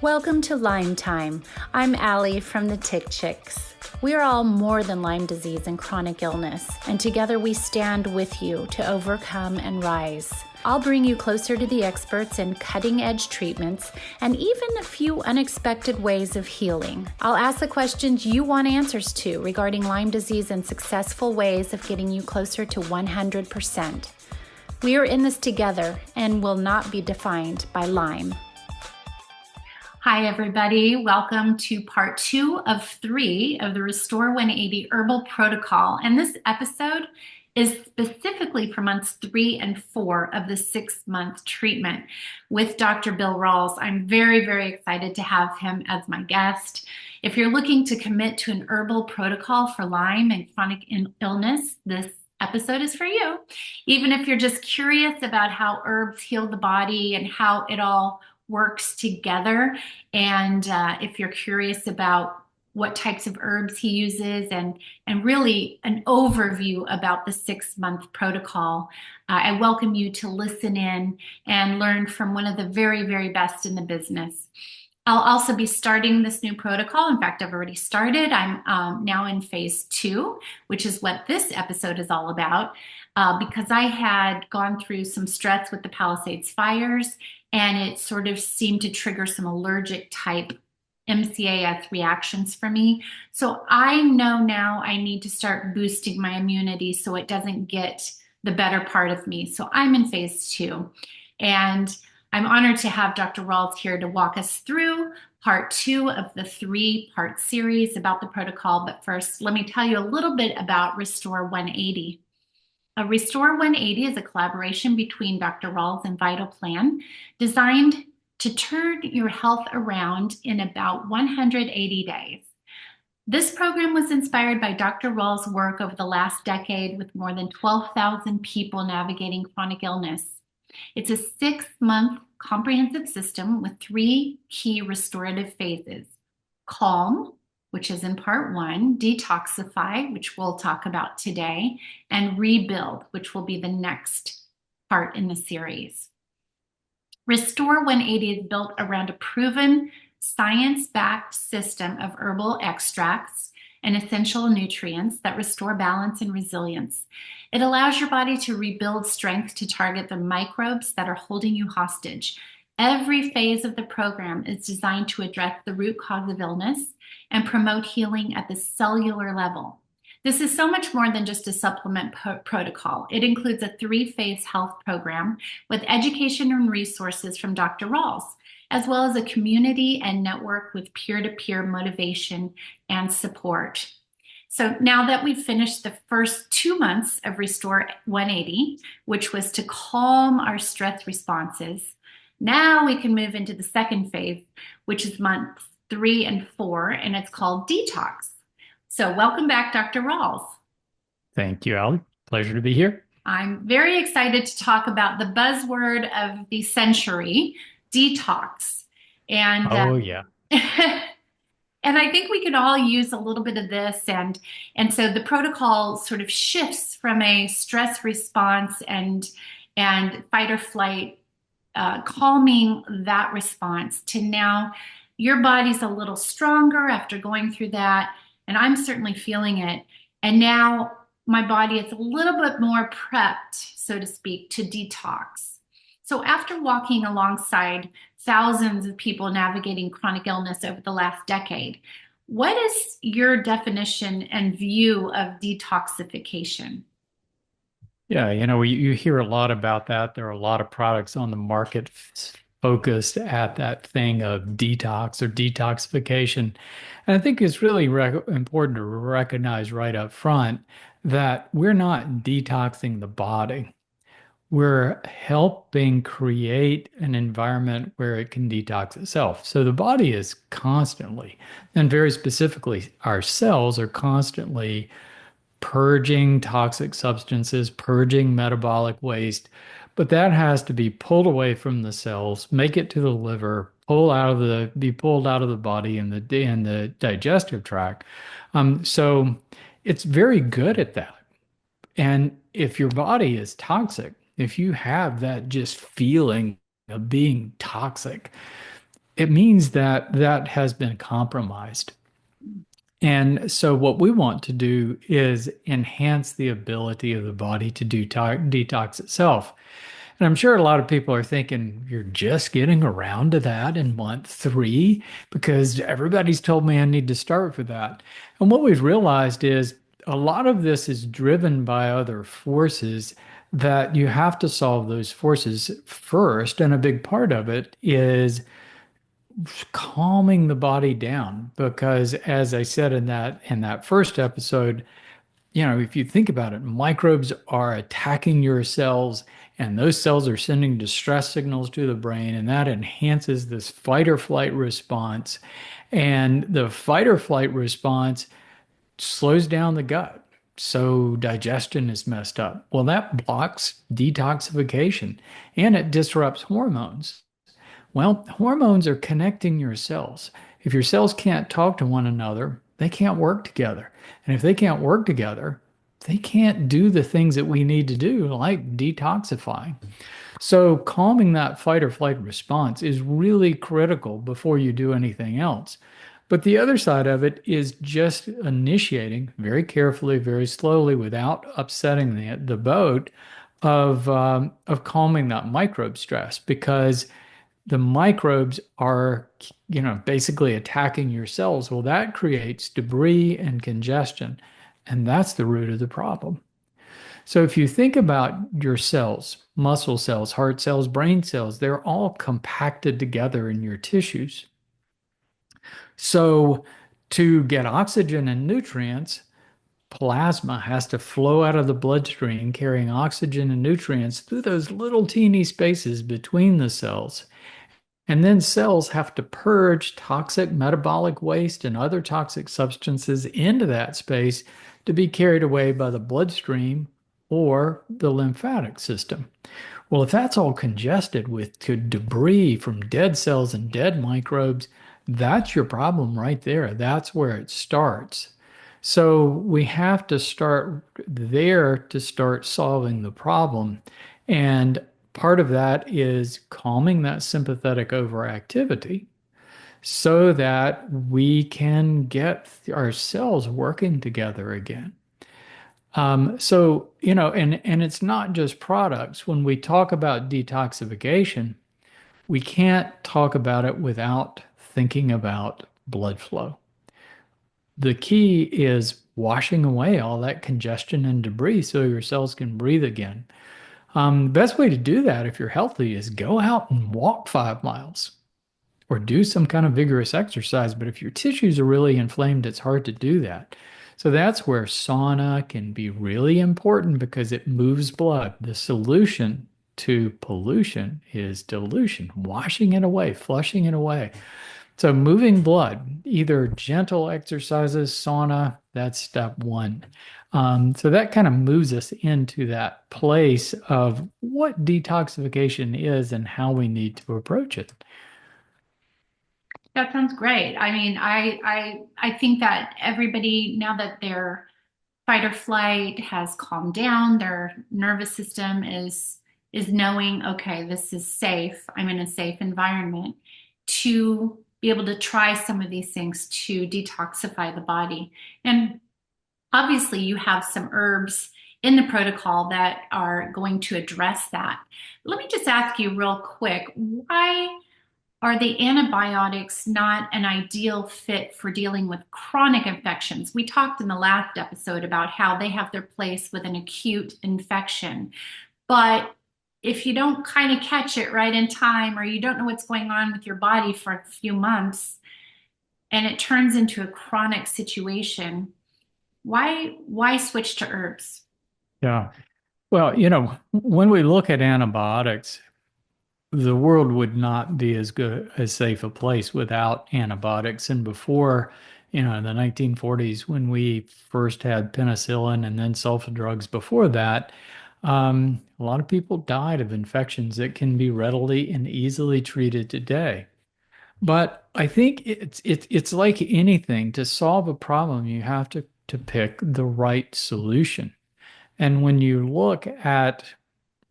Welcome to Lyme Time. I'm Allie from the Tick Chicks. We are all more than Lyme disease and chronic illness, and together we stand with you to overcome and rise. I'll bring you closer to the experts in cutting-edge treatments and even a few unexpected ways of healing. I'll ask the questions you want answers to regarding Lyme disease and successful ways of getting you closer to 100%. We are in this together and will not be defined by Lyme. Hi, everybody. Welcome to part 2 of 3 of the Restore 180 Herbal Protocol. And this episode is specifically for months 3 and 4 of the 6-month treatment with Dr. Bill Rawls. I'm very, very excited to have him as my guest. If you're looking to commit to an herbal protocol for Lyme and chronic illness, this episode is for you. Even if you're just curious about how herbs heal the body and how it all works together, and if you're curious about what types of herbs he uses and really an overview about the 6-month protocol, I welcome you to listen in and learn from one of the very, very best in the business. I'll also be starting this new protocol. In fact, I've already started. I'm now in phase 2, which is what this episode is all about, because I had gone through some stress with the Palisades fires, and it sort of seemed to trigger some allergic type MCAS reactions for me. So I know now I need to start boosting my immunity so it doesn't get the better part of me. So I'm in phase 2. And I'm honored to have Dr. Rawls here to walk us through part 2 of the 3-part series about the protocol. But first, let me tell you a little bit about Restore 180. Restore 180 is a collaboration between Dr. Rawls and Vital Plan, designed to turn your health around in about 180 days. This program was inspired by Dr. Rawls' work over the last decade with more than 12,000 people navigating chronic illness. It's a 6-month comprehensive system with 3 key restorative phases: calm, which is in part 1, detoxify, which we'll talk about today, and rebuild, which will be the next part in the series. Restore 180 is built around a proven science-backed system of herbal extracts and essential nutrients that restore balance and resilience. It allows your body to rebuild strength to target the microbes that are holding you hostage. Every phase of the program is designed to address the root cause of illness and promote healing at the cellular level. This is so much more than just a supplement protocol. It includes a 3-phase health program with education and resources from Dr. Rawls, as well as a community and network with peer-to-peer motivation and support. So now that we've finished the first 2 months of Restore 180, which was to calm our stress responses, now we can move into the second phase, which is months 3 and 4, and it's called Detox. So welcome back, Dr. Rawls. Thank you, Allie. Pleasure to be here. I'm very excited to talk about the buzzword of the century, detox. And Oh, yeah. and I think we could all use a little bit of this. And so the protocol sort of shifts from a stress response and fight or flight, calming that response, to now your body's a little stronger after going through that. And I'm certainly feeling it. And now my body is a little bit more prepped, so to speak, to detox. So after walking alongside thousands of people navigating chronic illness over the last decade, what is your definition and view of detoxification? Yeah, you hear a lot about that. There are a lot of products on the market focused at that thing of detox or detoxification. And I think it's really important to recognize right up front that we're not detoxing the body. We're helping create an environment where it can detox itself. So the body is constantly, and very specifically, our cells are constantly purging toxic substances, purging metabolic waste, but that has to be pulled away from the cells, make it to the liver, be pulled out of the body and the digestive tract. So it's very good at that. And if your body is toxic, if you have that just feeling of being toxic, it means that that has been compromised. And so, what we want to do is enhance the ability of the body to do detox itself. And I'm sure a lot of people are thinking, you're just getting around to that in month 3 because everybody's told me I need to start with that. And what we've realized is a lot of this is driven by other forces that you have to solve those forces first. And a big part of it is calming the body down because as I said in that first episode, if you think about it, microbes are attacking your cells, and those cells are sending distress signals to the brain, and that enhances this fight or flight response. And the fight or flight response slows down the gut. So digestion is messed up. Well, that blocks detoxification and it disrupts hormones. Well, hormones are connecting your cells. If your cells can't talk to one another, they can't work together. And if they can't work together, they can't do the things that we need to do, like detoxifying. So, calming that fight or flight response is really critical before you do anything else. But the other side of it is just initiating very carefully, very slowly, without upsetting the boat of calming that microbe stress because the microbes are, basically attacking your cells. Well, that creates debris and congestion, and that's the root of the problem. So if you think about your cells, muscle cells, heart cells, brain cells, they're all compacted together in your tissues. So to get oxygen and nutrients, plasma has to flow out of the bloodstream carrying oxygen and nutrients through those little teeny spaces between the cells. And then cells have to purge toxic metabolic waste and other toxic substances into that space to be carried away by the bloodstream or the lymphatic system. Well, if that's all congested with debris from dead cells and dead microbes, that's your problem right there. That's where it starts. So we have to start there to start solving the problem. And part of that is calming that sympathetic overactivity so that we can get our cells working together again. And it's not just products. When we talk about detoxification, we can't talk about it without thinking about blood flow. The key is washing away all that congestion and debris so your cells can breathe again. The best way to do that if you're healthy is go out and walk 5 miles or do some kind of vigorous exercise. But if your tissues are really inflamed, it's hard to do that. So that's where sauna can be really important because it moves blood. The solution to pollution is dilution, washing it away, flushing it away. So moving blood, either gentle exercises, sauna, that's step one. So that kind of moves us into that place of what detoxification is and how we need to approach it. That sounds great. I mean, I think that everybody, now that their fight or flight has calmed down, their nervous system is knowing, okay, this is safe. I'm in a safe environment to be able to try some of these things to detoxify the body. And obviously, you have some herbs in the protocol that are going to address that. Let me just ask you real quick, why are the antibiotics not an ideal fit for dealing with chronic infections? We talked in the last episode about how they have their place with an acute infection. But if you don't kind of catch it right in time, or you don't know what's going on with your body for a few months, and it turns into a chronic situation, why switch to herbs? Yeah. Well, when we look at antibiotics, the world would not be as good as safe a place without antibiotics. And before, in the 1940s, when we first had penicillin and then sulfa drugs before that, a lot of people died of infections that can be readily and easily treated today. But I think it's like anything. To solve a problem, you have to pick the right solution. And when you look at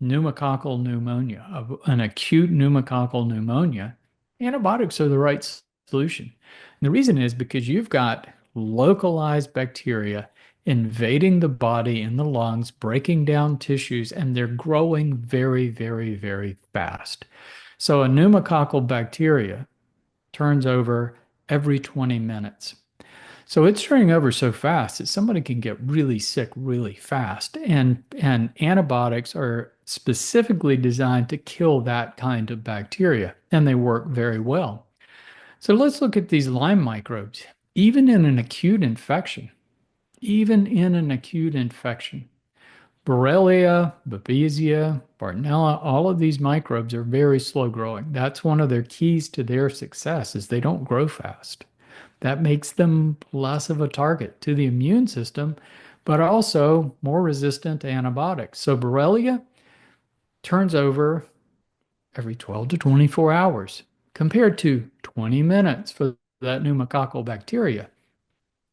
pneumococcal pneumonia, of an acute pneumococcal pneumonia, antibiotics are the right solution. And the reason is because you've got localized bacteria invading the body and the lungs, breaking down tissues, and they're growing very, very, very fast. So a pneumococcal bacteria turns over every 20 minutes. So it's turning over so fast that somebody can get really sick really fast. And antibiotics are specifically designed to kill that kind of bacteria, and they work very well. So let's look at these Lyme microbes. Even in an acute infection, even in an acute infection, Borrelia, Babesia, Bartonella, all of these microbes are very slow growing. That's one of their keys to their success is they don't grow fast. That makes them less of a target to the immune system, but also more resistant to antibiotics. So Borrelia turns over every 12 to 24 hours compared to 20 minutes for that pneumococcal bacteria.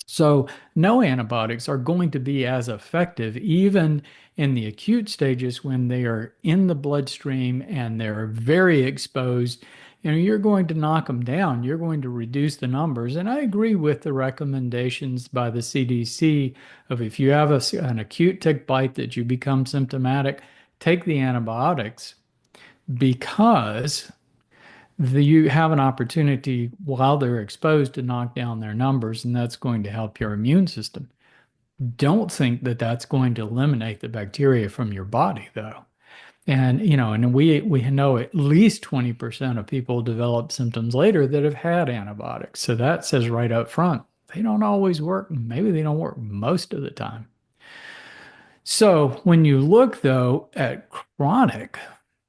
So, no antibiotics are going to be as effective, even in the acute stages when they are in the bloodstream and they're very exposed. You're going to knock them down. You're going to reduce the numbers. And I agree with the recommendations by the CDC of if you have an acute tick bite that you become symptomatic, take the antibiotics because you have an opportunity while they're exposed to knock down their numbers, and that's going to help your immune system. Don't think that that's going to eliminate the bacteria from your body, though. And we know at least 20% of people develop symptoms later that have had antibiotics. So that says right up front, they don't always work. Maybe they don't work most of the time. So when you look though at chronic,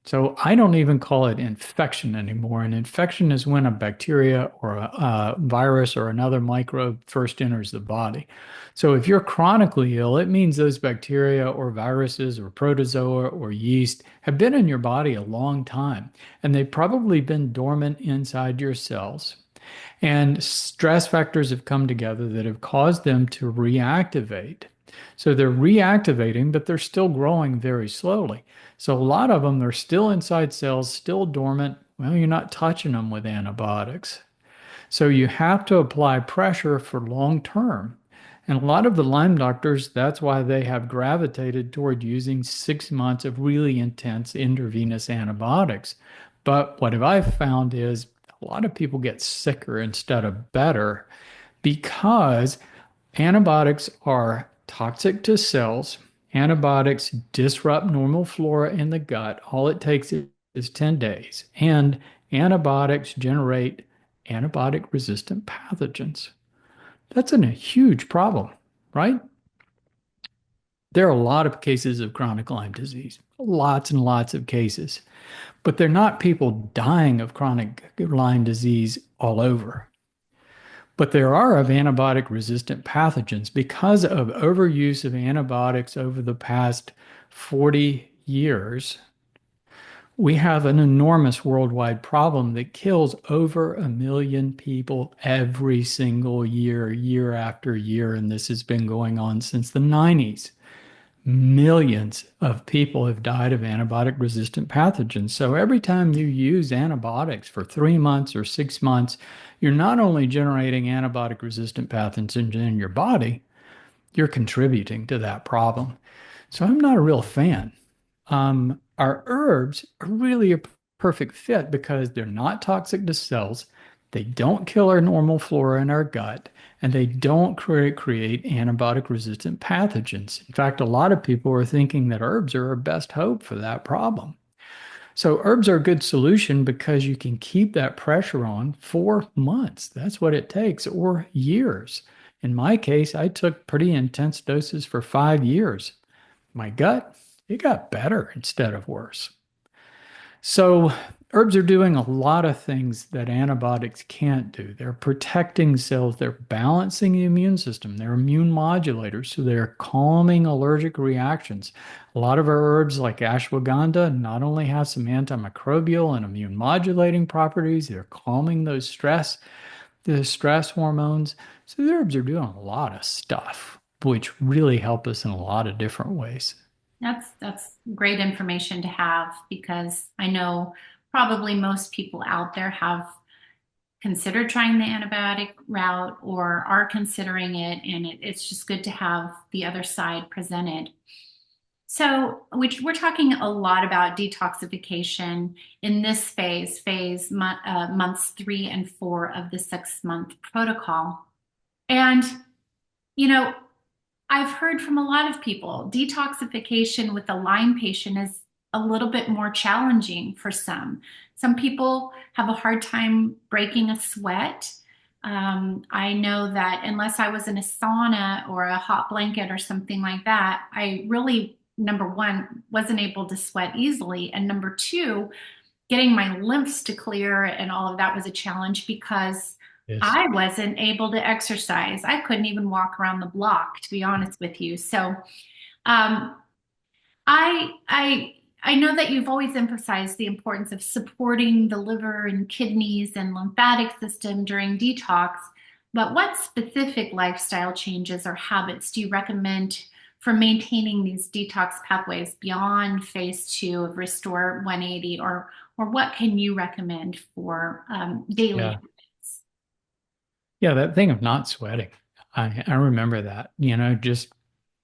so I don't even call it infection anymore. An infection is when a bacteria or a virus or another microbe first enters the body. So if you're chronically ill, it means those bacteria or viruses or protozoa or yeast have been in your body a long time, and they've probably been dormant inside your cells. And stress factors have come together that have caused them to reactivate. So they're reactivating, but they're still growing very slowly. So a lot of them are still inside cells, still dormant. Well, you're not touching them with antibiotics. So you have to apply pressure for long term. And a lot of the Lyme doctors, that's why they have gravitated toward using 6 months of really intense intravenous antibiotics. But what have I found is a lot of people get sicker instead of better because antibiotics are toxic to cells. Antibiotics disrupt normal flora in the gut. All it takes is 10 days. And antibiotics generate antibiotic resistant pathogens. That's a huge problem, right? There are a lot of cases of chronic Lyme disease, lots and lots of cases, but they're not people dying of chronic Lyme disease all over. But there are of antibiotic resistant pathogens because of overuse of antibiotics over the past 40 years. We have an enormous worldwide problem that kills over 1 million people every single year, year after year. And this has been going on since the 90s. Millions of people have died of antibiotic resistant pathogens. So every time you use antibiotics for 3 months or 6 months, you're not only generating antibiotic resistant pathogens in your body, you're contributing to that problem. So I'm not a real fan. Our herbs are really a perfect fit because they're not toxic to cells. They don't kill our normal flora in our gut, and they don't create antibiotic resistant pathogens. In fact, a lot of people are thinking that herbs are our best hope for that problem. So herbs are a good solution because you can keep that pressure on for months. That's what it takes, or years. In my case, I took pretty intense doses for 5 years. My gut, it got better instead of worse. So, herbs are doing a lot of things that antibiotics can't do. They're protecting cells, they're balancing the immune system, they're immune modulators, so they're calming allergic reactions. A lot of our herbs, like ashwagandha, not only have some antimicrobial and immune modulating properties, they're calming the stress hormones. So, the herbs are doing a lot of stuff, which really help us in a lot of different ways. That's great information to have because I know probably most people out there have considered trying the antibiotic route or are considering it, and it's just good to have the other side presented. So, which we're talking a lot about detoxification in this months 3 and 4 of the 6 month protocol. And, you know, I've heard from a lot of people, detoxification with a Lyme patient is a little bit more challenging for some. Some people have a hard time breaking a sweat. I know that unless I was in a sauna or a hot blanket or something like that, I really, number one, wasn't able to sweat easily. And number two, getting my lymphs to clear and all of that was a challenge because Yes. I wasn't able to exercise. I couldn't even walk around the block, to be honest with you. So, um, I know that you've always emphasized the importance of supporting the liver and kidneys and lymphatic system during detox, but what specific lifestyle changes or habits do you recommend for maintaining these detox pathways beyond phase 2 of Restore 180, or what can you recommend for daily Yeah. habits? Yeah, that thing of not sweating. I remember that, just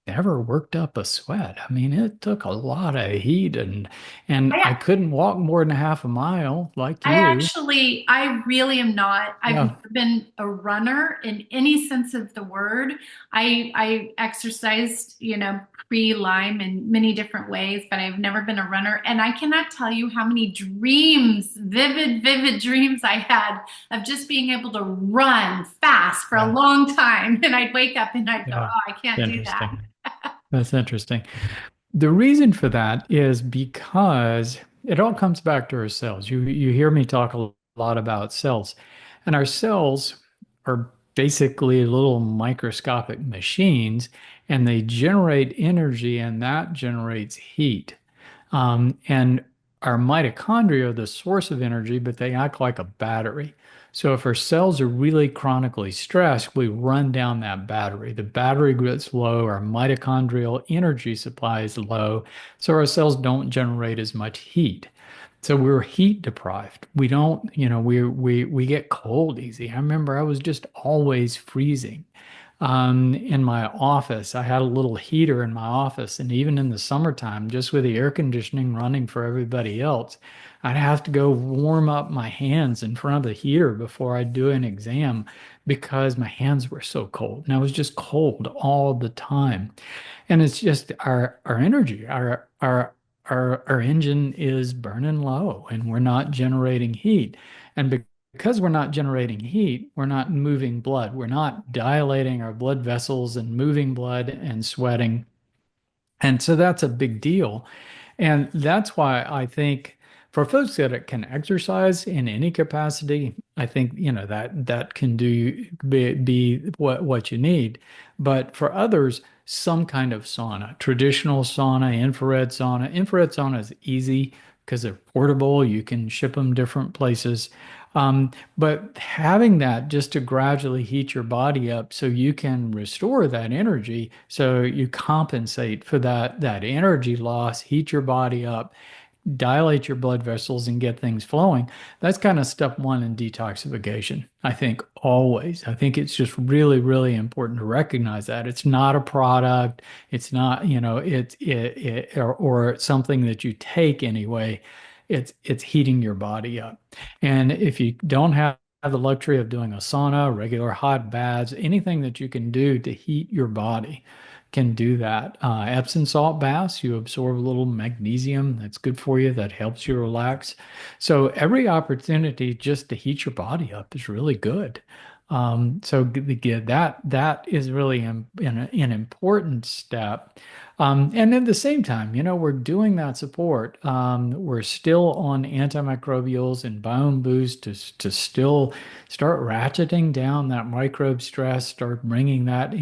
never worked up a sweat. I mean, it took a lot of heat and I couldn't walk more than a half a mile like you. I really am not. I've Yeah. never been a runner in any sense of the word. I exercised, pre-Lyme in many different ways, but I've never been a runner. And I cannot tell you how many dreams, vivid dreams I had of just being able to run fast for a Yeah. long time. And I'd wake up and I'd go, Yeah. oh, I can't do that. Interesting. That's interesting. The reason for that is because it all comes back to our cells. You hear me talk a lot about cells, and our cells are basically little microscopic machines, and they generate energy, and that generates heat. And our mitochondria are the source of energy, but they act like a battery. So if our cells are really chronically stressed, we run down that battery. The battery gets low, our mitochondrial energy supply is low, so our cells don't generate as much heat. So we're heat deprived. We don't, we get cold easy. I remember I was just always freezing in my office. I had a little heater in my office, and even in the summertime, just with the air conditioning running for everybody else, I'd have to go warm up my hands in front of the heater before I'd do an exam because my hands were so cold. And I was just cold all the time. And it's just our energy, our engine is burning low and we're not generating heat. And because we're not generating heat, we're not moving blood. We're not dilating our blood vessels and moving blood and sweating. And so that's a big deal. And that's why I think for folks that can exercise in any capacity, I think, that can be what you need. But for others, some kind of sauna, traditional sauna, infrared sauna. Infrared sauna is easy because they're portable. You can ship them different places. But having that just to gradually heat your body up so you can restore that energy, so you compensate for that energy loss, heat your body up, dilate your blood vessels and get things flowing. That's kind of step one in detoxification. I think always. I think it's just really, really important to recognize that it's not a product. It's not, or something that you take anyway. It's heating your body up. And if you don't have the luxury of doing a sauna, regular hot baths, anything that you can do to heat your body can do that. Epsom salt baths, you absorb a little magnesium. That's good for you. That helps you relax. So every opportunity just to heat your body up is really good. That is really an important step. And at the same time, we're doing that support. We're still on antimicrobials and biome boost to still start ratcheting down that microbe stress, start bringing that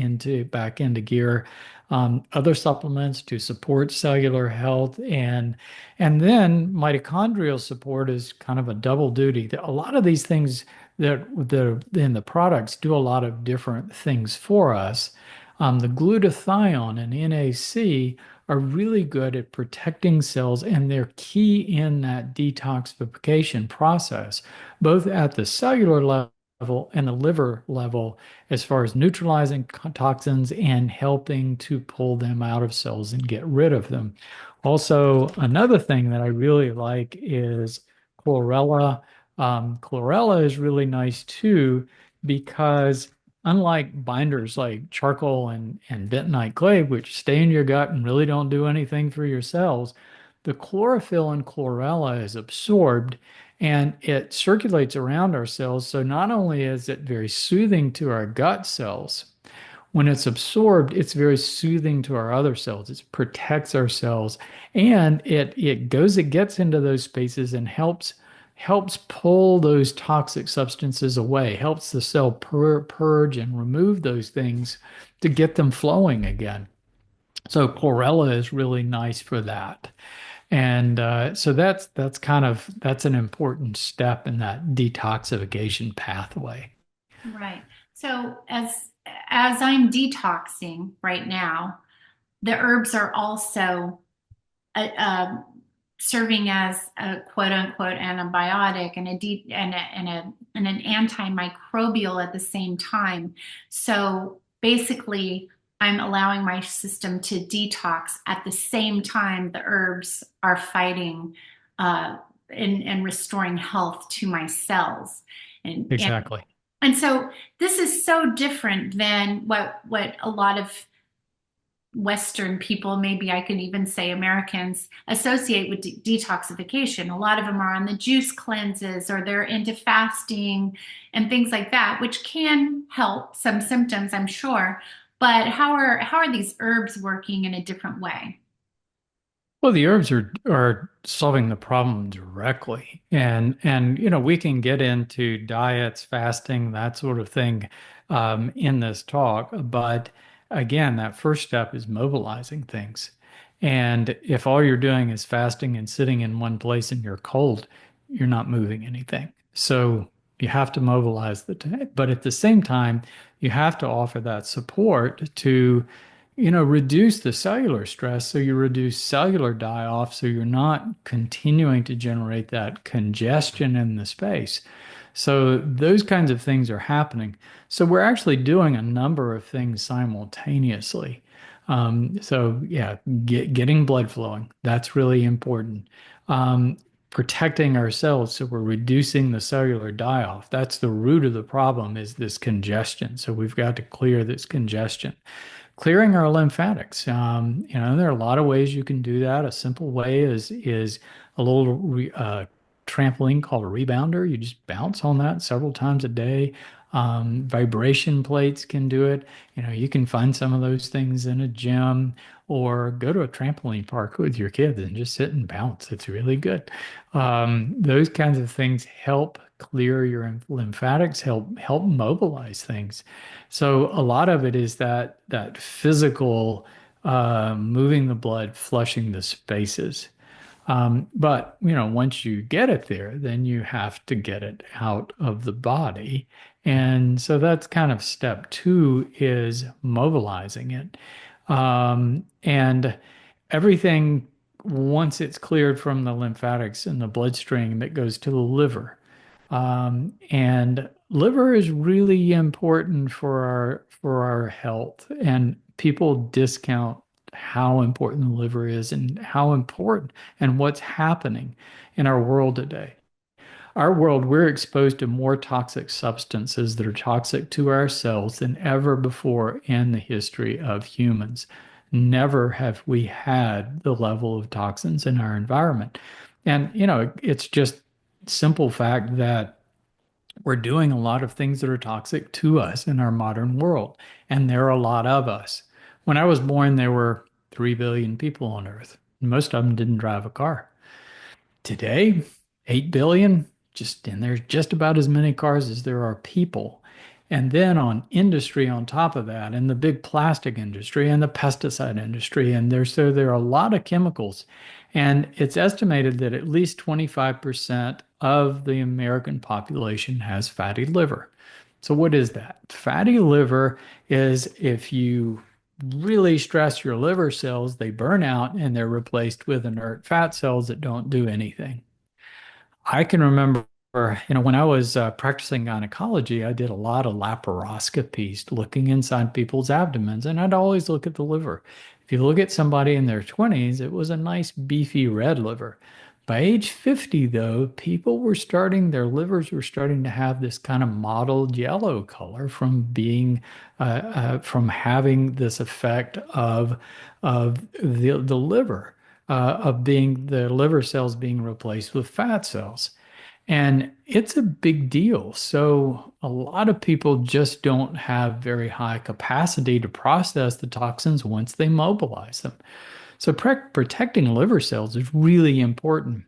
back into gear. Other supplements to support cellular health, and then mitochondrial support is kind of a double duty. A lot of these things that in the products do a lot of different things for us. The glutathione and NAC are really good at protecting cells, and they're key in that detoxification process, both at the cellular level and the liver level, as far as neutralizing toxins and helping to pull them out of cells and get rid of them. Also, another thing that I really like is chlorella. Chlorella is really nice too because unlike binders like charcoal and bentonite clay, which stay in your gut and really don't do anything for your cells, the chlorophyll in chlorella is absorbed and it circulates around our cells. So not only is it very soothing to our gut cells, when it's absorbed, it's very soothing to our other cells. It protects our cells and it gets into those spaces and helps pull those toxic substances away, helps the cell purge and remove those things to get them flowing again. So chlorella is really nice for that. And so that's an important step in that detoxification pathway. Right. So as I'm detoxing right now, the herbs are also uh, um, serving as a quote unquote antibiotic and an antimicrobial at the same time. So basically, I'm allowing my system to detox at the same time the herbs are fighting uh, and restoring health to my cells. And Exactly. and so this is so different than what a lot of Western people, maybe I can even say Americans, associate with detoxification. A lot of them are on the juice cleanses or they're into fasting and things like that, which can help some symptoms, I'm sure. But how are these herbs working in a different way? Well, the herbs are solving the problem directly. And we can get into diets, fasting, that sort of thing in this talk. But again, that first step is mobilizing things. And if all you're doing is fasting and sitting in one place and you're cold, you're not moving anything. So you have to mobilize but at the same time, you have to offer that support to reduce the cellular stress so you reduce cellular die-off so you're not continuing to generate that congestion in the space. So those kinds of things are happening. So we're actually doing a number of things simultaneously. So yeah, getting blood flowing, that's really important. Um, Protecting ourselves so we're reducing the cellular die-off. That's the root of the problem is this congestion. So we've got to clear this congestion. Clearing our lymphatics. There are a lot of ways you can do that. A simple way is a little trampoline called a rebounder. You just bounce on that several times a day. Vibration plates can do it. You can find some of those things in a gym or go to a trampoline park with your kids and just sit and bounce. It's really good. Those kinds of things help clear your lymphatics, help mobilize things. So a lot of it is that physical moving the blood, flushing the spaces. But once you get it there, then you have to get it out of the body. And so that's kind of step two is mobilizing it. And everything, once it's cleared from the lymphatics and the bloodstream, it goes to the liver. And liver is really important for our health, and people discount how important the liver is and how important and what's happening in our world today. Our world, we're exposed to more toxic substances that are toxic to our cells than ever before in the history of humans. Never have we had the level of toxins in our environment. And, it's just simple fact that we're doing a lot of things that are toxic to us in our modern world, and there are a lot of us. When I was born, there were 3 billion people on Earth. Most of them didn't drive a car. Today, 8 billion, and there's just about as many cars as there are people. And then on industry on top of that, and the big plastic industry and the pesticide industry, and there are a lot of chemicals. And it's estimated that at least 25% of the American population has fatty liver. So what is that? Fatty liver is if you really stress your liver cells, they burn out and they're replaced with inert fat cells that don't do anything. I can remember, when I was practicing gynecology, I did a lot of laparoscopies looking inside people's abdomens, and I'd always look at the liver. If you look at somebody in their 20s, it was a nice beefy red liver. By age 50, though, their livers were starting to have this kind of mottled yellow color from having this effect of the liver of being the liver cells being replaced with fat cells. And it's a big deal. So a lot of people just don't have very high capacity to process the toxins once they mobilize them. So protecting liver cells is really important.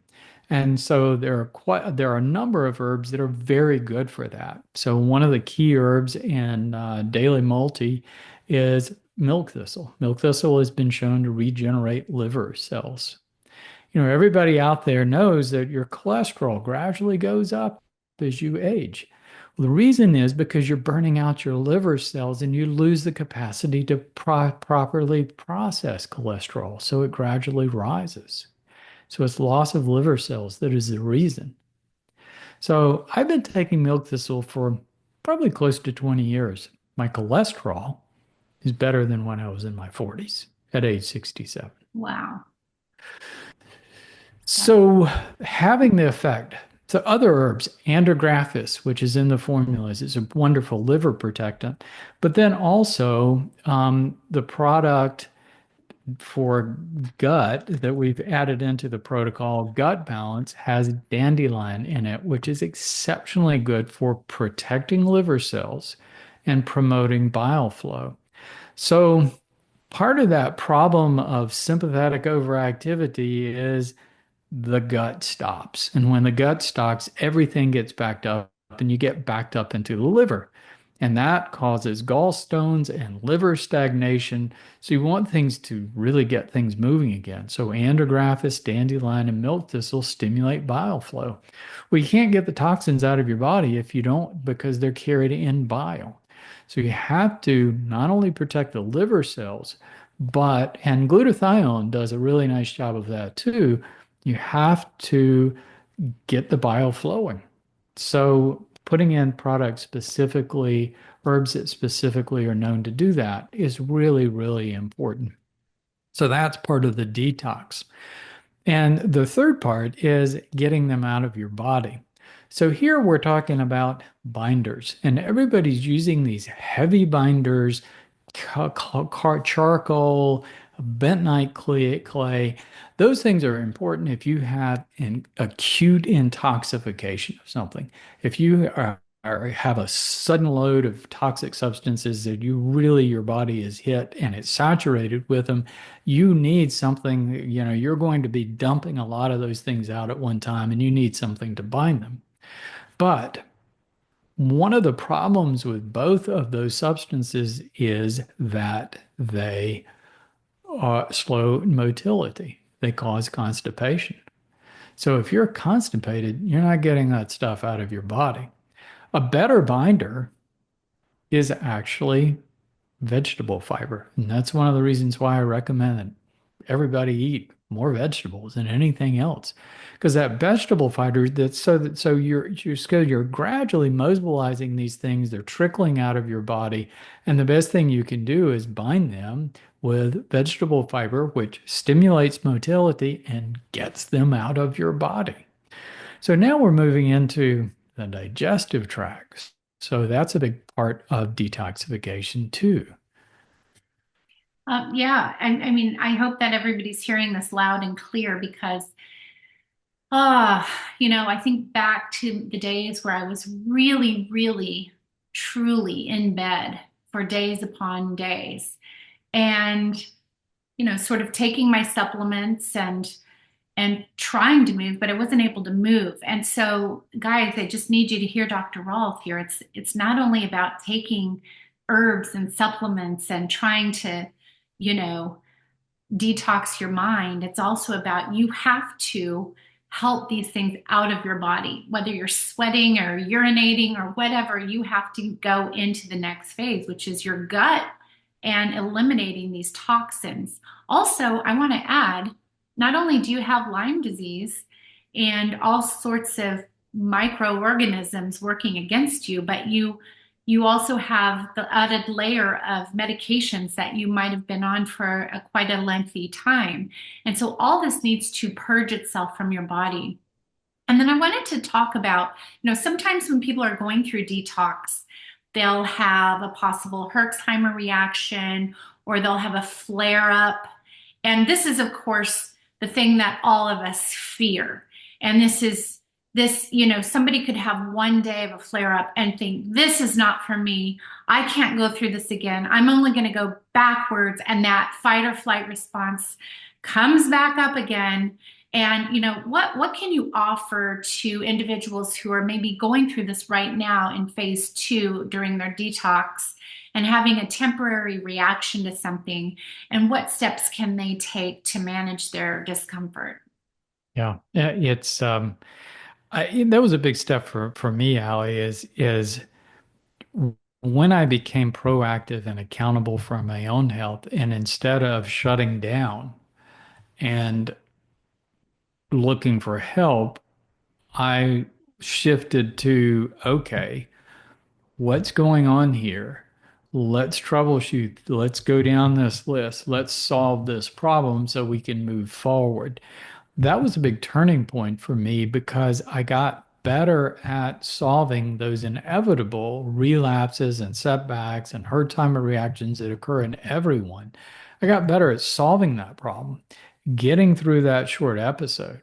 And so there are a number of herbs that are very good for that. So one of the key herbs in daily multi is milk thistle. Milk thistle has been shown to regenerate liver cells. Everybody out there knows that your cholesterol gradually goes up as you age. Well, the reason is because you're burning out your liver cells and you lose the capacity to properly process cholesterol. So it gradually rises. So it's loss of liver cells that is the reason. So I've been taking milk thistle for probably close to 20 years. My cholesterol is better than when I was in my 40s at age 67. Wow. So having the effect, so other herbs, andrographis, which is in the formulas, is a wonderful liver protectant. But then also the product for gut that we've added into the protocol, Gut Balance, has dandelion in it, which is exceptionally good for protecting liver cells and promoting bile flow. So part of that problem of sympathetic overactivity is the gut stops. And when the gut stops, everything gets backed up and you get backed up into the liver. And that causes gallstones and liver stagnation. So you want things to really get things moving again. So andrographis, dandelion, and milk thistle stimulate bile flow. Well, you can't get the toxins out of your body if you don't, because they're carried in bile. So you have to not only protect the liver cells, and glutathione does a really nice job of that too, you have to get the bile flowing. So putting in products specifically, herbs that specifically are known to do that is really, really important. So that's part of the detox. And the third part is getting them out of your body. So here we're talking about binders, and everybody's using these heavy binders, charcoal, bentonite clay. Those things are important if you have an acute intoxication of something. If you have a sudden load of toxic substances that your body is hit and it's saturated with them, you need something, you're going to be dumping a lot of those things out at one time and you need something to bind them. But one of the problems with both of those substances is that they slow motility. They cause constipation. So if you're constipated, you're not getting that stuff out of your body. A better binder is actually vegetable fiber. And that's one of the reasons why I recommend that everybody eat more vegetables than anything else. Because that vegetable fiber, you're gradually mobilizing these things, they're trickling out of your body. And the best thing you can do is bind them with vegetable fiber, which stimulates motility and gets them out of your body. So now we're moving into the digestive tract. So that's a big part of detoxification too. Yeah, I mean, I hope that everybody's hearing this loud and clear because, I think back to the days where I was really, really, truly in bed for days upon days, and sort of taking my supplements and trying to move, but I wasn't able to move. And so, guys, I just need you to hear Dr. Rawls here. It's not only about taking herbs and supplements and trying to, you know, detox your mind. It's also about you have to help these things out of your body, whether you're sweating or urinating or whatever. You have to go into the next phase, which is your gut and eliminating these toxins. Also, I want to add, not only do you have Lyme disease and all sorts of microorganisms working against you, but you also have the added layer of medications that you might have been on for quite a lengthy time. And so all this needs to purge itself from your body. And then I wanted to talk about, sometimes when people are going through detox, they'll have a possible Herxheimer reaction or they'll have a flare up. And this is, of course, the thing that all of us fear. And somebody could have one day of a flare up and think, this is not for me. I can't go through this again. I'm only going to go backwards. And that fight or flight response comes back up again. And what can you offer to individuals who are maybe going through this right now in phase 2 during their detox and having a temporary reaction to something? And what steps can they take to manage their discomfort? Yeah, it's that was a big step for me, Allie, is when I became proactive and accountable for my own health, and instead of shutting down and looking for help, I shifted to, okay, what's going on here? Let's troubleshoot. Let's go down this list. Let's solve this problem so we can move forward. That was a big turning point for me because I got better at solving those inevitable relapses and setbacks and hard timer reactions that occur in everyone. I got better at solving that problem, getting through that short episode,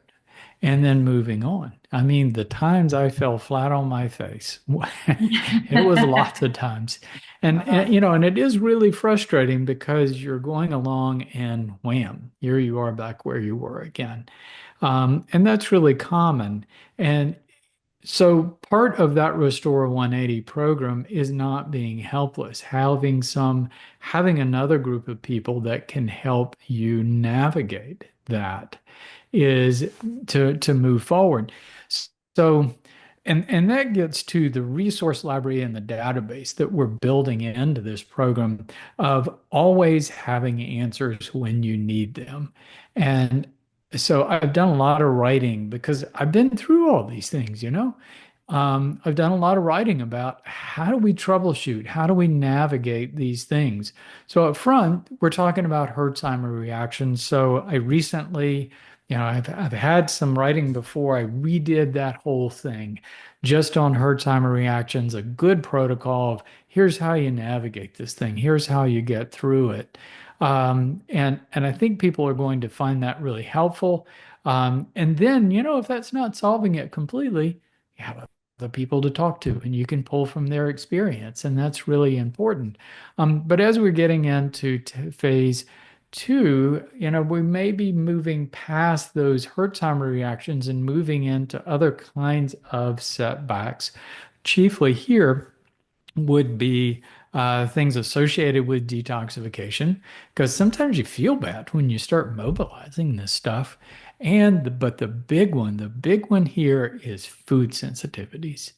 and then moving on. I mean, the times I fell flat on my face, it was lots of times. And it is really frustrating because you're going along and wham, here you are back where you were again. And that's really common. And so part of that Restore 180 program is not being helpless, having another group of people that can help you navigate that is to move forward. So, and that gets to the resource library and the database that we're building into this program of always having answers when you need them. And so I've done a lot of writing because I've been through all these things. I've done a lot of writing about how do we troubleshoot? How do we navigate these things? So up front, we're talking about Herxheimer reactions. So I recently, I've had some writing before. I redid that whole thing just on Herxheimer reactions, a good protocol of here's how you navigate this thing. Here's how you get through it. And I think people are going to find that really helpful. And then, if that's not solving it completely, you have other people to talk to and you can pull from their experience. And that's really important. But as we're getting into phase 2, we may be moving past those Herxheimer reactions and moving into other kinds of setbacks. Chiefly here would be things associated with detoxification, because sometimes you feel bad when you start mobilizing this stuff. But the big one here is food sensitivities.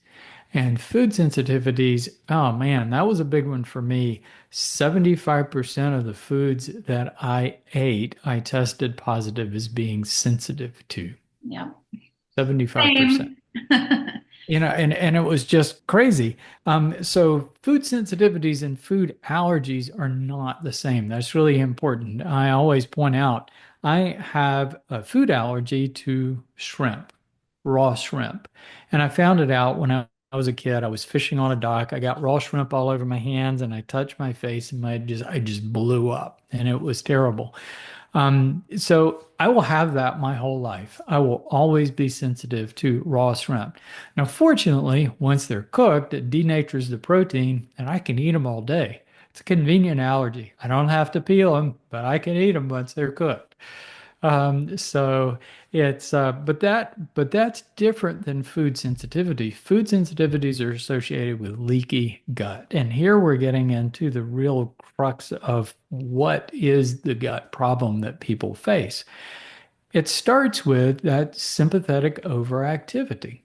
And food sensitivities, oh man, that was a big one for me. 75% of the foods that I ate, I tested positive as being sensitive to. Yeah. 75%. Same. And it was just crazy. So food sensitivities and food allergies are not the same. That's really important. I always point out I have a food allergy to shrimp, raw shrimp. And I found it out when I was a kid. I was fishing on a dock. I got raw shrimp all over my hands and I touched my face and I just blew up and it was terrible. So I will have that my whole life. I will always be sensitive to raw shrimp. Now, fortunately, once they're cooked, it denatures the protein and I can eat them all day. It's a convenient allergy. I don't have to peel them, but I can eat them once they're cooked. So it's but that's different than food sensitivity. Food sensitivities are associated with leaky gut. And here we're getting into the real crux of what is the gut problem that people face. It starts with that sympathetic overactivity.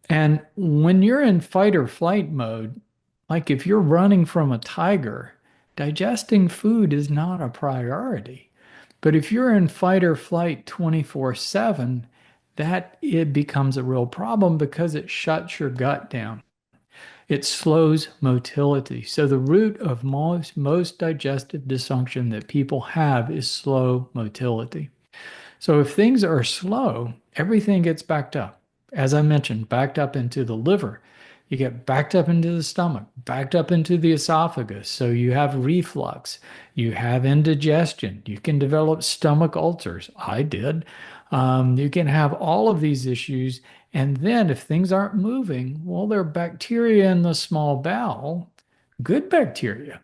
And when you're in fight or flight mode, like if you're running from a tiger, digesting food is not a priority. But if you're in fight or flight 24/7, that it becomes a real problem because it shuts your gut down. It slows motility. So the root of most digestive dysfunction that people have is slow motility. So if things are slow, everything gets backed up. As I mentioned, backed up into the liver. You get backed up into the stomach, backed up into the esophagus. So you have reflux, you have indigestion, you can develop stomach ulcers. I did. You can have all of these issues. And then if things aren't moving, well, there are bacteria in the small bowel, good bacteria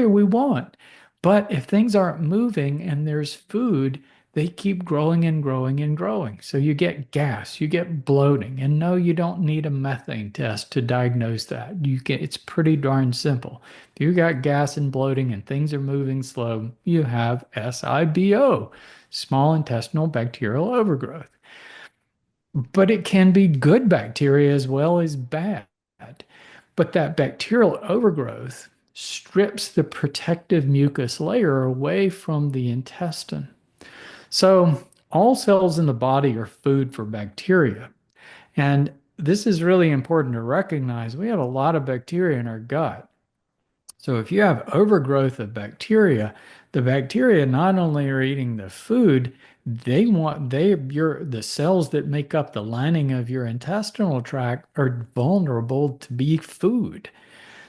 we want. But if things aren't moving and there's food, they keep growing and growing and growing. So you get gas, you get bloating. And no, you don't need a methane test to diagnose that. It's pretty darn simple. If you got gas and bloating and things are moving slow, you have SIBO, small intestinal bacterial overgrowth. But it can be good bacteria as well as bad. But that bacterial overgrowth strips the protective mucus layer away from the intestine. So, all cells in the body are food for bacteria. And this is really important to recognize. We have a lot of bacteria in our gut. So, if you have overgrowth of bacteria, the bacteria not only are eating the food, the cells that make up the lining of your intestinal tract are vulnerable to be food.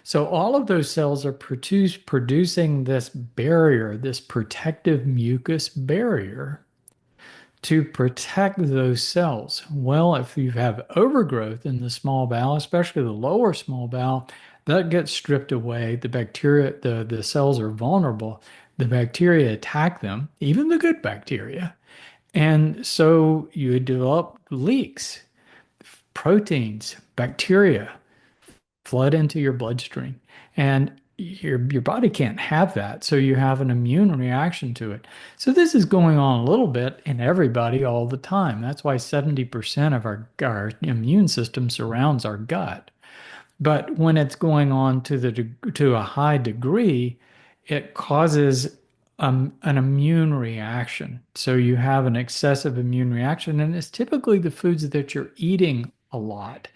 So all of those cells are producing this barrier, this protective mucus barrier to protect those cells. Well, if you have overgrowth in the small bowel, especially the lower small bowel, that gets stripped away. The bacteria, the cells are vulnerable. The bacteria attack them, even the good bacteria. And so you develop leaks, proteins, bacteria flood into your bloodstream. And your body can't have that. So you have an immune reaction to it. So this is going on a little bit in everybody all the time. That's why 70% of our immune system surrounds our gut. But when it's going on to a high degree, it causes an immune reaction. So you have an excessive immune reaction, and it's typically the foods that you're eating a lot.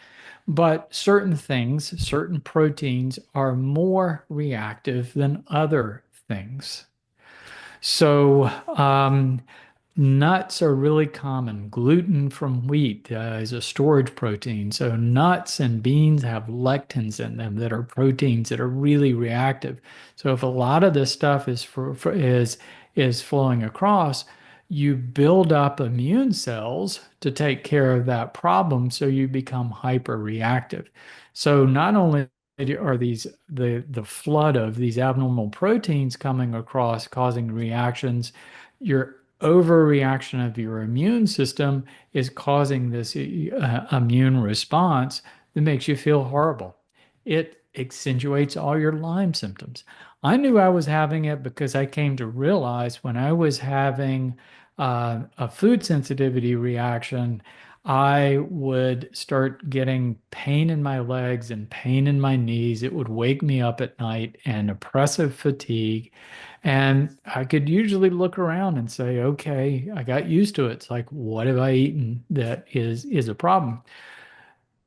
But certain things, certain proteins are more reactive than other things. So, nuts are really common. Gluten from wheat is a storage protein. So nuts and beans have lectins in them that are proteins that are really reactive. So if a lot of this stuff is flowing across, you build up immune cells to take care of that problem, so you become hyperreactive. So not only are the flood of these abnormal proteins coming across causing reactions, your overreaction of your immune system is causing this immune response that makes you feel horrible. It accentuates all your Lyme symptoms. I knew I was having it because I came to realize when I was having a food sensitivity reaction, I would start getting pain in my legs and pain in my knees. It would wake me up at night and oppressive fatigue. And I could usually look around and say, okay, I got used to it. It's like, what have I eaten that is a problem?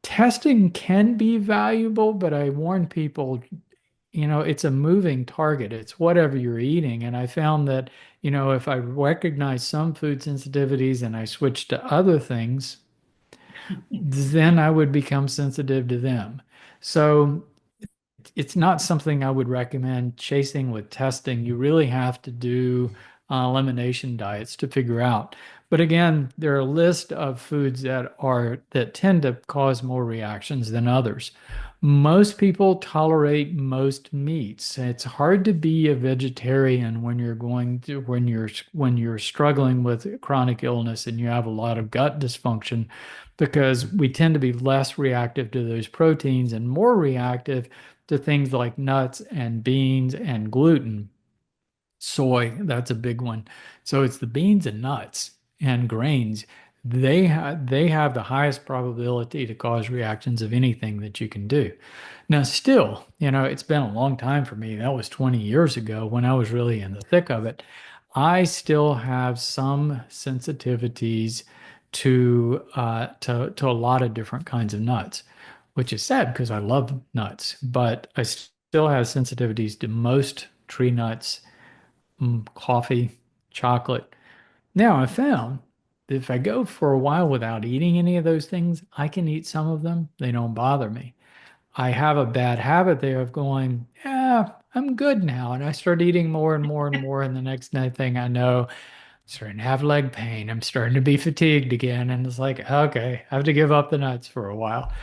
Testing can be valuable, but I warn people, it's a moving target. It's whatever you're eating. And I found that, if I recognize some food sensitivities and I switch to other things, then I would become sensitive to them. So it's not something I would recommend chasing with testing. You really have to do elimination diets to figure out. But again, there are a list of foods that tend to cause more reactions than others. Most people tolerate most meats. It's hard to be a vegetarian when you're struggling with chronic illness and you have a lot of gut dysfunction, because we tend to be less reactive to those proteins and more reactive to things like nuts and beans and gluten. Soy, that's a big one. So it's the beans and nuts and grains they have the highest probability to cause reactions of anything that you can do. Now, still, it's been a long time for me. That was 20 years ago when I was really in the thick of it. I still have some sensitivities to a lot of different kinds of nuts, which is sad because I love nuts, but I still have sensitivities to most tree nuts, coffee, chocolate. Now, I found that if I go for a while without eating any of those things, I can eat some of them. They don't bother me. I have a bad habit there of going, yeah, I'm good now. And I start eating more and more and more. And the next night thing I know, I'm starting to have leg pain. I'm starting to be fatigued again. And it's like, okay, I have to give up the nuts for a while.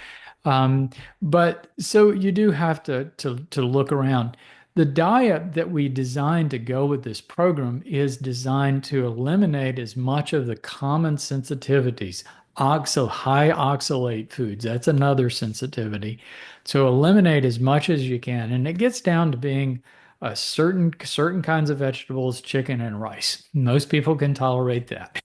Um, but so you do have to look around. The diet that we designed to go with this program is designed to eliminate as much of the common sensitivities. High oxalate foods, that's another sensitivity. So eliminate as much as you can. And it gets down to being certain kinds of vegetables, chicken and rice. Most people can tolerate that.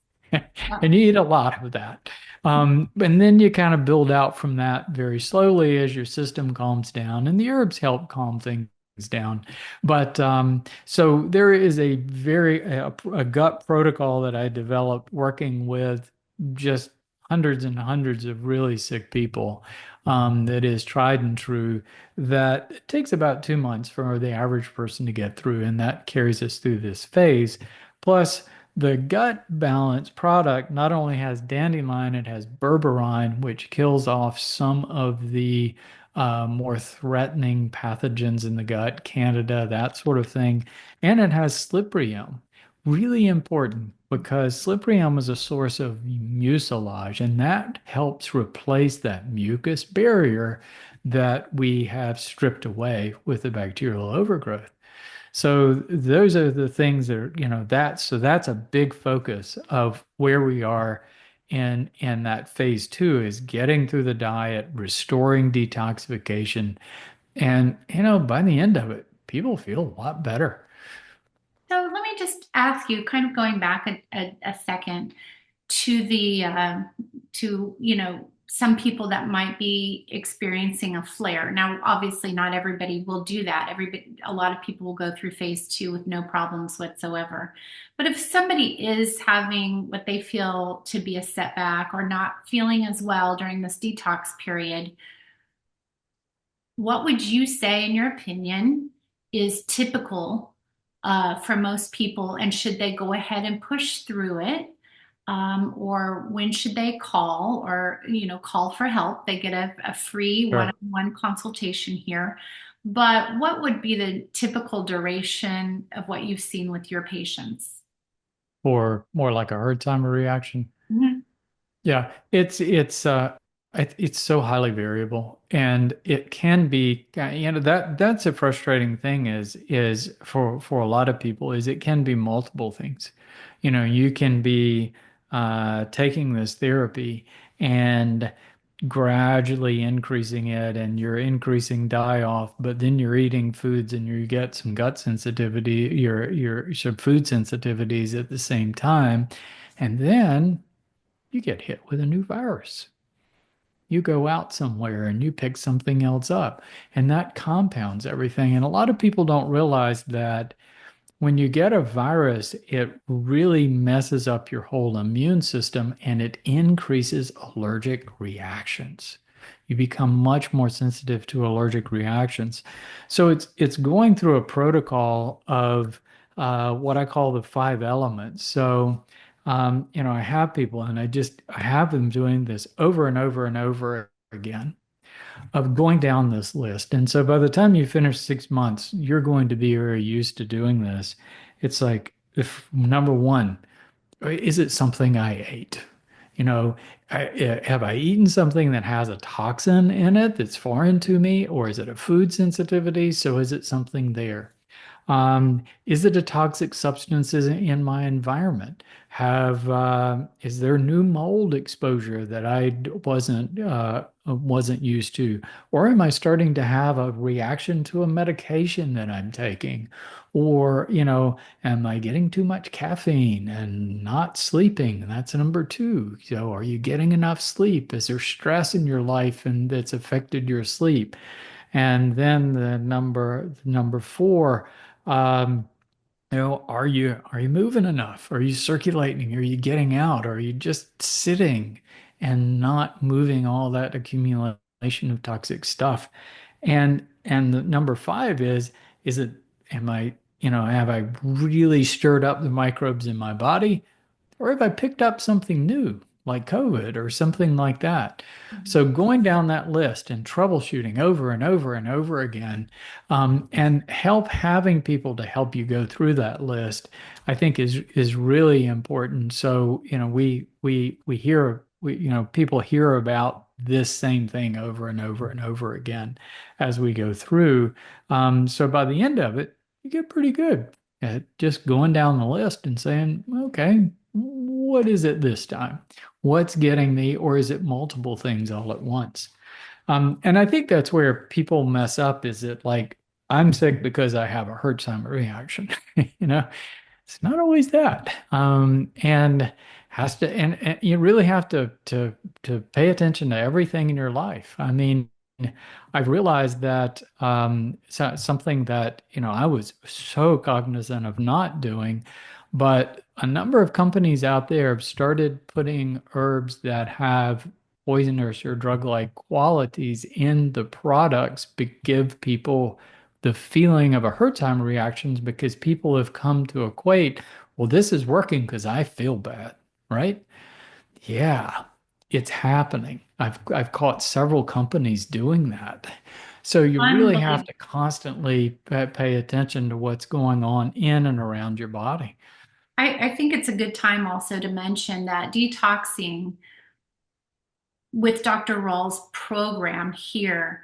And you eat a lot of that. And then you kind of build out from that very slowly as your system calms down, and the herbs help calm things down. But so there is a gut protocol that I developed working with just hundreds and hundreds of really sick people, that is tried and true, that it takes about 2 months for the average person to get through, and that carries us through this phase. Plus, the gut balance product not only has dandelion, it has berberine, which kills off some of the more threatening pathogens in the gut, Candida, that sort of thing. And it has cyprium. Really important because cyprium is a source of mucilage, and that helps replace that mucus barrier that we have stripped away with the bacterial overgrowth. So those are the things that are, that's a big focus of where we are in that phase two is getting through the diet, restoring detoxification. And, by the end of it, people feel a lot better. So let me just ask you, kind of going back a second to the to some people that might be experiencing a flare. Now, obviously, not everybody will do that. A lot of people will go through phase two with no problems whatsoever. But if somebody is having what they feel to be a setback or not feeling as well during this detox period, what would you say, in your opinion, is typical for most people, and should they go ahead and push through it? Or when should they call or call for help? They get a free Sure. one-on-one consultation here. But what would be the typical duration of what you've seen with your patients? Or more like a Hertzheimer reaction. Mhm. Yeah, it's so highly variable, and it can be, that's a frustrating thing is for a lot of people is it can be multiple things. You can be taking this therapy and gradually increasing it, and you're increasing die off, but then you're eating foods and you get some gut sensitivity, some food sensitivities at the same time, and then you get hit with a new virus. You go out somewhere and you pick something else up, and that compounds everything. And a lot of people don't realize that when you get a virus, it really messes up your whole immune system and it increases allergic reactions. You become much more sensitive to allergic reactions. So it's going through a protocol of what I call the five elements. So I have people and I have them doing this over and over and over again of going down this list. And so by the time you finish 6 months, you're going to be very used to doing this. It's like, if number one, is it something I ate? Have I eaten something that has a toxin in it that's foreign to me, or is it a food sensitivity? So is it something there? Is it a toxic substances in my environment? Is there new mold exposure that I wasn't used to? Or am I starting to have a reaction to a medication that I'm taking? Or, am I getting too much caffeine and not sleeping? That's number two. So, are you getting enough sleep? Is there stress in your life and that's affected your sleep? And then the number four, um, are you moving enough? Are you circulating? Are you getting out? Are you just sitting and not moving all that accumulation of toxic stuff? And the number five is it am I, have I really stirred up the microbes in my body? Or have I picked up something new, like COVID or something like that? So going down that list and troubleshooting over and over and over again, and having people to help you go through that list, I think is really important. So, people hear about this same thing over and over and over again as we go through. So by the end of it, you get pretty good at just going down the list and saying, okay, what is it this time? What's getting me, or is it multiple things all at once? And I think that's where people mess up is it like, I'm sick because I have a Herxheimer reaction. You know, it's not always that. And you really have to pay attention to everything in your life. I mean, I've realized that something that, I was so cognizant of not doing, but a number of companies out there have started putting herbs that have poisonous or drug-like qualities in the products, but give people the feeling of a Herxheimer reactions because people have come to equate, well, this is working because I feel bad, right? Yeah, it's happening. I've caught several companies doing that. So you really have Unbelievable. to constantly pay attention to what's going on in and around your body. I think it's a good time also to mention that detoxing with Dr. Rawls' program here,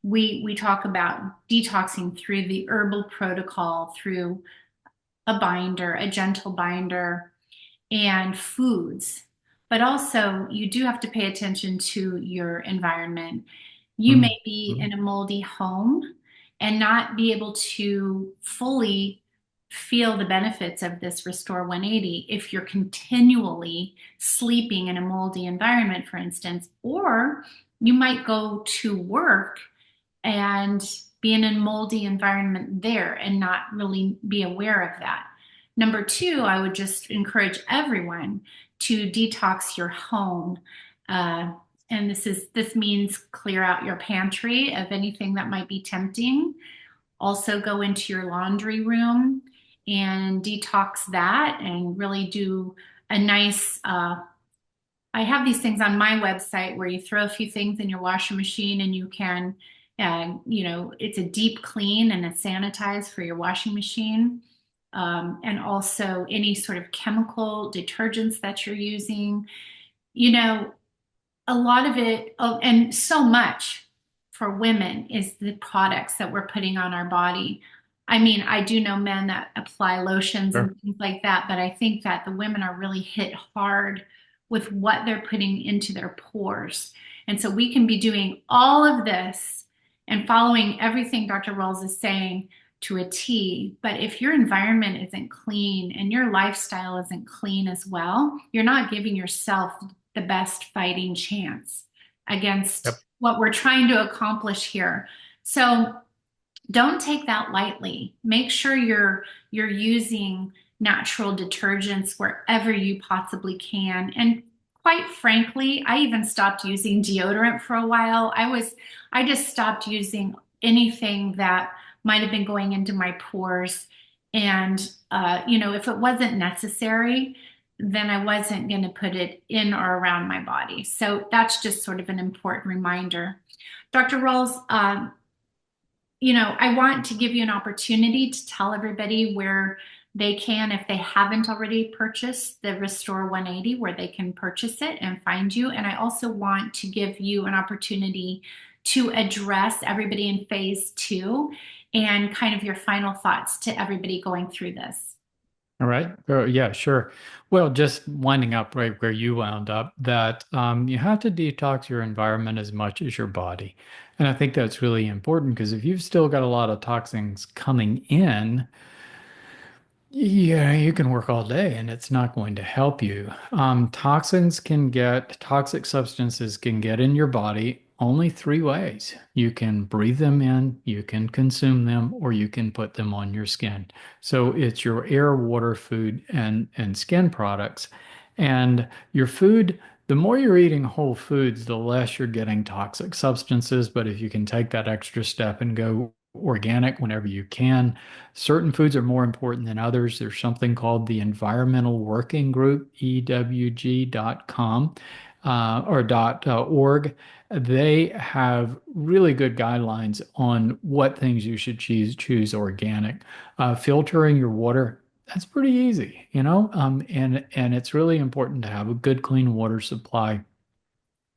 we talk about detoxing through the herbal protocol, through a binder, a gentle binder, and foods. But also, you do have to pay attention to your environment. You may be Mhm. in a moldy home and not be able to fully feel the benefits of this Restore 180 if you're continually sleeping in a moldy environment, for instance, or you might go to work and be in a moldy environment there and not really be aware of that. Number two, I would just encourage everyone to detox your home. Uh, and this means clear out your pantry of anything that might be tempting. Also go into your laundry room and detox that and really do a nice I have these things on my website where you throw a few things in your washing machine and you can, it's a deep clean and a sanitize for your washing machine. And also any sort of chemical detergents that you're using. You know, a lot of it, oh, and so much for women is the products that we're putting on our body. I mean, I do know men that apply lotions Sure. and things like that, but I think that the women are really hit hard with what they're putting into their pores. And so we can be doing all of this and following everything Dr. Rawls is saying to a T. But if your environment isn't clean and your lifestyle isn't clean as well, you're not giving yourself the best fighting chance against Yep. what we're trying to accomplish here. So don't take that lightly. Make sure you're using natural detergents wherever you possibly can. And quite frankly, I even stopped using deodorant for a while. I just stopped using anything that might have been going into my pores. And if it wasn't necessary, then I wasn't going to put it in or around my body. So that's just sort of an important reminder. Dr. Rawls, I want to give you an opportunity to tell everybody where they can, if they haven't already purchased the Restore 180, where they can purchase it and find you. And I also want to give you an opportunity to address everybody in phase two and kind of your final thoughts to everybody going through this. All right. Yeah, sure. Well, just winding up right where you wound up, that you have to detox your environment as much as your body. And I think that's really important because if you've still got a lot of toxins coming in, yeah, you can work all day and it's not going to help you. Toxic substances can get in your body only three ways. You can breathe them in, you can consume them, or you can put them on your skin. So it's your air, water, food, and skin products. And your food, the more you're eating whole foods, the less you're getting toxic substances. But if you can take that extra step and go organic whenever you can, certain foods are more important than others. There's something called the Environmental Working Group, EWG.com or .org. They have really good guidelines on what things you should choose organic. Filtering your water, that's pretty easy, and it's really important to have a good clean water supply.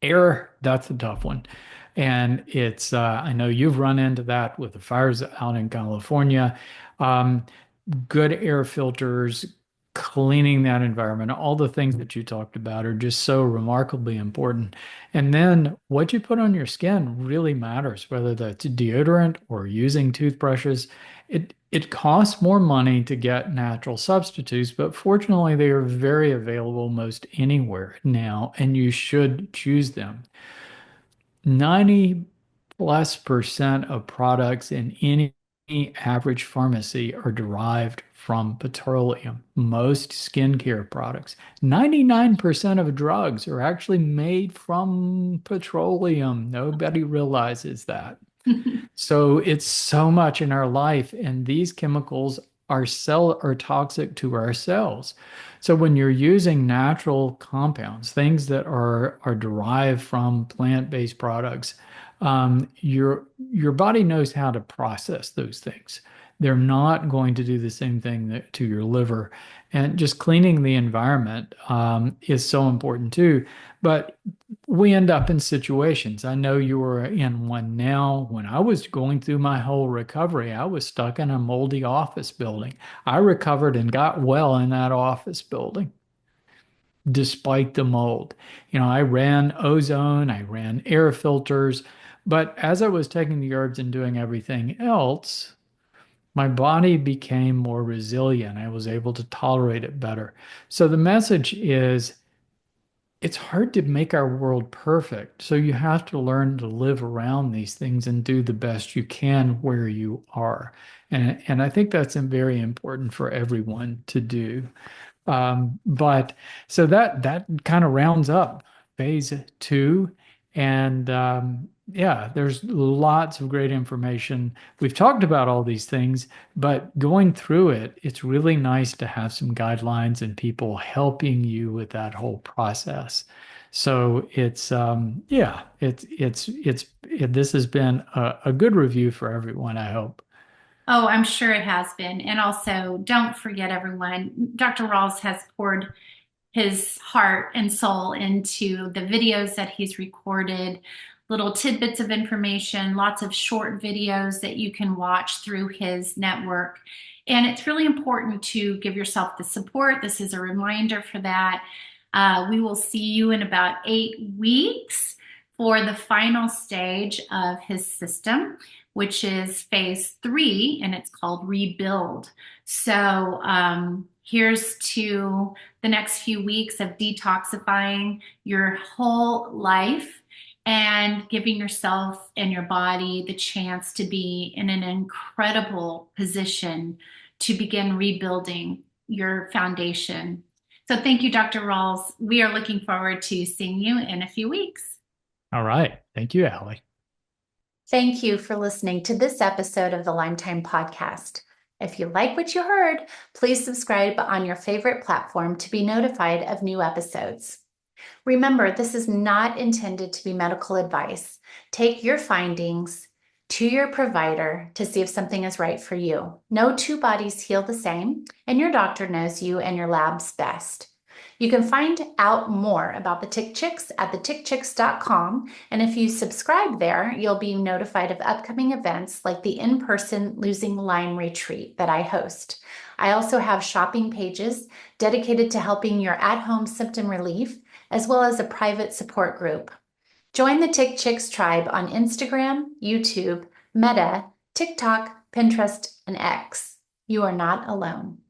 Air, that's a tough one. And I know you've run into that with the fires out in California. Um, Good air filters, cleaning that environment, all the things that you talked about are just so remarkably important. And then what you put on your skin really matters, whether that's deodorant or using toothbrushes. It costs more money to get natural substitutes, but fortunately they are very available most anywhere now, and you should choose them. 90 plus percent of products in any average pharmacy are derived from petroleum. Most skincare products, 99% of drugs are actually made from petroleum. Nobody realizes that. So it's so much in our life, and these chemicals are toxic to our cells. So when you're using natural compounds, things that are derived from plant-based products, your body knows how to process those things. They're not going to do the same thing to your liver. And just cleaning the environment is so important too. But we end up in situations. I know you are in one now. When I was going through my whole recovery, I was stuck in a moldy office building. I recovered and got well in that office building despite the mold. I ran ozone, I ran air filters, but as I was taking the herbs and doing everything else, my body became more resilient. I was able to tolerate it better. So the message is, it's hard to make our world perfect. So you have to learn to live around these things and do the best you can where you are. And I think that's very important for everyone to do. But so that kind of rounds up phase two. And yeah, there's lots of great information. We've talked about all these things, but going through it, it's really nice to have some guidelines and people helping you with that whole process. So this has been a good review for everyone, I hope. Oh, I'm sure it has been. And also, don't forget, everyone, Dr. Rawls has poured his heart and soul into the videos that he's recorded, little tidbits of information, lots of short videos that you can watch through his network. And it's really important to give yourself the support. This is a reminder for that. We will see you in about 8 weeks for the final stage of his system, which is phase 3, and it's called Rebuild. So here's to the next few weeks of detoxifying your whole life and giving yourself and your body the chance to be in an incredible position to begin rebuilding your foundation. So thank you, Dr. Rawls. We are looking forward to seeing you in a few weeks. All right. Thank you, Allie. Thank you for listening to this episode of the Lyme Time Podcast. If you like what you heard, please subscribe on your favorite platform to be notified of new episodes. Remember, this is not intended to be medical advice. Take your findings to your provider to see if something is right for you. No two bodies heal the same, and your doctor knows you and your labs best. You can find out more about the Tick Chicks at thetickchicks.com. And if you subscribe there, you'll be notified of upcoming events like the in-person Losing Lyme retreat that I host. I also have shopping pages dedicated to helping your at-home symptom relief, as well as a private support group. Join the Tick Chicks tribe on Instagram, YouTube, Meta, TikTok, Pinterest, and X. You are not alone.